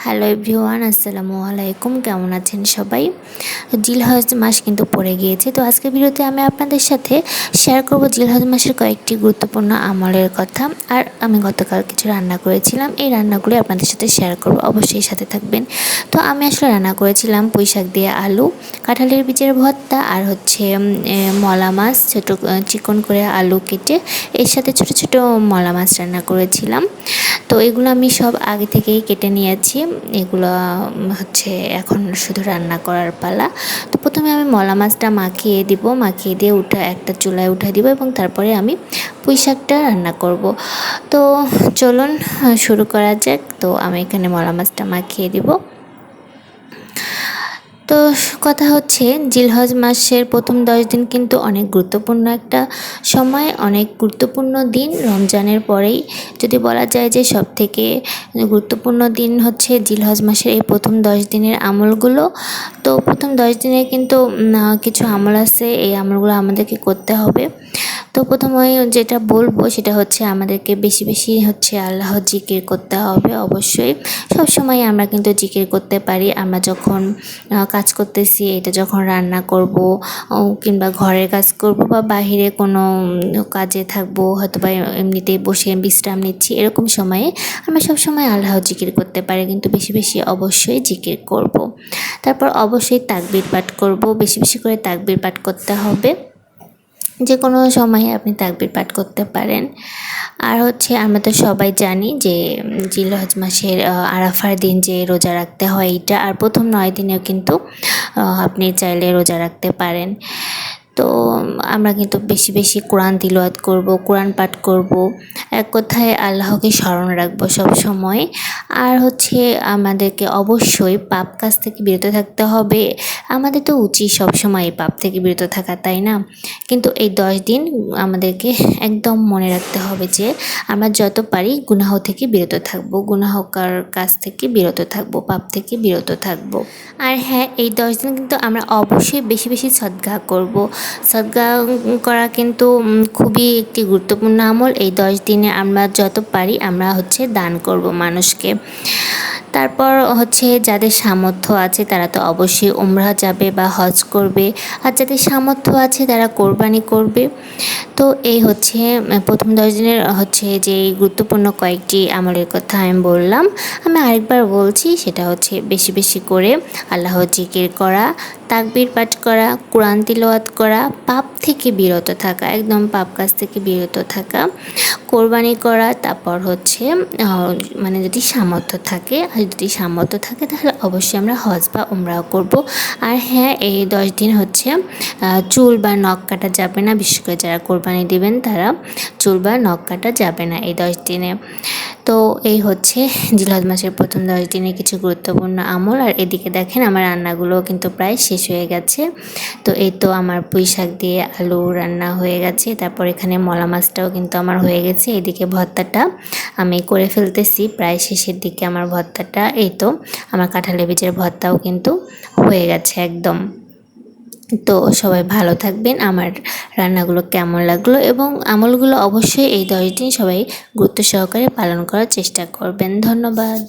Hello everyone, আসসালামু আলাইকুম। কেমন আছেন সবাই? জিলহজ মাস কিন্তু পড়ে গিয়েছে। তো আজকের ভিডিওতে আমি আপনাদের সাথে শেয়ার করব জিলহজ মাসের কয়েকটি গুরুত্বপূর্ণ আমলের কথা। আর আমি গতকাল কিছু রান্না করেছিলাম, এই রান্নাগুলি আপনাদের সাথে শেয়ার করব, অবশ্যই সাথে থাকবেন। তো আমি আসলে রান্না করেছিলাম পুঁই শাক দিয়ে আলু, কাঁঠালের বীজের ভর্তা, আর হচ্ছে মলা মাছ ছোটো চিকন করে আলু কেটে এর সাথে ছোট ছোট মলা মাছ রান্না করেছিলাম। তো এগুলো আমি সব আগে থেকেই কেটে নিয়েছি। এগুলো হচ্ছে এখন শুধু রান্না করার পালা। তো প্রথমে আমি মলা মাছটা মাখিয়ে দিব, মাখিয়ে দিয়ে একটা চুলায় উঠে দিব এবং তারপরে আমি পুঁই শাকটা রান্না করব। তো চলুন শুরু করা যাক। তো আমি এখানে মলা মাছটা মাখিয়ে দিব। তো কথা হচ্ছে, জিলহজ মাসের প্রথম 10 দিন কিন্তু অনেক গুরুত্বপূর্ণ একটা সময়, অনেক গুরুত্বপূর্ণ দিন। রমজানের পরেই যদি বলা যায় যে সবথেকে গুরুত্বপূর্ণ দিন হচ্ছে জিলহজ মাসের এই প্রথম 10 দিনের আমলগুলো। তো প্রথম 10 দিনে কিন্তু কিছু আমল আছে, এই আমলগুলো আমাদেরকে করতে হবে। তো প্রথমে যেটা বলবো সেটা হচ্ছে আমাদেরকে বেশি বেশি হচ্ছে আল্লাহর জিকির করতে হবে। অবশ্যই সবসময় আমরা কিন্তু জিকির করতে পারি। আমরা যখন কাজ করতেছি, এটা যখন রান্না করব কিংবা ঘরের কাজ করব বা বাহিরে কোনো কাজে থাকবো, হয়তো বা এমনিতেই বসে বিশ্রাম নিচ্ছি, এরকম সময়ে আমরা সবসময় আল্লাহর জিকির করতে পারি, কিন্তু বেশি বেশি অবশ্যই জিকির করব। তারপর অবশ্যই তাকবীর পাঠ করব, বেশি বেশি করে তাকবীর পাঠ করতে হবে। যে কোনো সময়ে আপনি তাকবীর পাঠ করতে পারেন। আর হচ্ছে আমরা তো সবাই জানি যে জিলহজ মাসের আরাফার দিন যে রোজা রাখতে হয় এইটা, আর প্রথম 9 দিনেও কিন্তু আপনি চাইলে রোজা রাখতে পারেন। তো আমরা কিন্তু বেশি বেশি কোরআন তিলাওয়াত করব, কোরআন পাঠ করব, এক কথায় আল্লাহকে স্মরণ রাখবো সব সময়। আর হচ্ছে আমাদেরকে অবশ্যই পাপ কাজ থেকে বিরত থাকতে হবে। আমাদের তো উচিত সব সময় পাপ থেকে বিরত থাকা, তাই না? কিন্তু এই 10 দিন আমাদেরকে একদম মনে রাখতে হবে যে আমরা যত পারি গুনাহ থেকে বিরত থাকবো, গুনাহকার কাজ থেকে বিরত থাকবো, পাপ থেকে বিরত থাকবো। আর হ্যাঁ, এই 10 দিন কিন্তু আমরা অবশ্যই বেশি বেশি সদকা করব। সদকা করা কিন্তু খুবই একটি গুরুত্বপূর্ণ আমল। এই 10 দিনে আমরা যত পারি আমরা হচ্ছে দান করব মানুষকে। তারপর হচ্ছে যাদের সামর্থ্য আছে তারা তো অবশ্যই উমরা যাবে বা হজ করবে, আর যাদের সামর্থ্য আছে তারা কোরবানি করবে। তো এই হচ্ছে প্রথম 10 দিনের হচ্ছে যে গুরুত্বপূর্ণ কয়েকটি আমলের কথা আমি বললাম। আমি আরেকবার বলছি, সেটা হচ্ছে বেশি বেশি করে আল্লাহর জিকির করা, তাকবীর পাঠ করা, কোরআন তিলাওয়াত করা, পাপ থেকে বিরত থাকা, একদম পাপ কাজ থেকে বিরত থাকা, কোরবানি করা। তারপর হচ্ছে মানে যদি সামর্থ্য থাকে, আর যদি সামর্থ্য থাকে তাহলে অবশ্যই আমরা হজ বা উমরাও করব। আর হ্যাঁ, এই 10 দিন হচ্ছে চুল বা নখ কাটা যাবে না। বিশেষ করে যারা কোরবানি দিবেন তারা চুল বা নখ কাটা যাবে না এই 10 দিনে। তো এই হচ্ছে জিলহজ মাসের প্রথম 10 দিনে কিছু গুরুত্বপূর্ণ আমল। আর এদিকে দেখেন আমার রান্নাগুলো কিন্তু প্রায় শেষ হয়ে গেছে। তো এই তো আমার পুঁই শাক দিয়ে আলু রান্না হয়ে গেছে। তারপর এখানে মলা মাছটাও কিন্তু আমার হয়ে গেছে। এদিকে ভর্তাটা আমি করে ফেলতেছি, প্রায় শেষের দিকে আমার ভর্তাটা। এই তো আমার কাঁঠালের বীজের ভর্তাও কিন্তু হয়ে গেছে একদম। তো সবাই ভালো থাকবেন। আমার রান্নাগুলো কেমন লাগলো এবং আমলগুলো অবশ্যই এই 10 দিন সবাই গুরুত্ব সহকারে পালন করার চেষ্টা করবেন। ধন্যবাদ।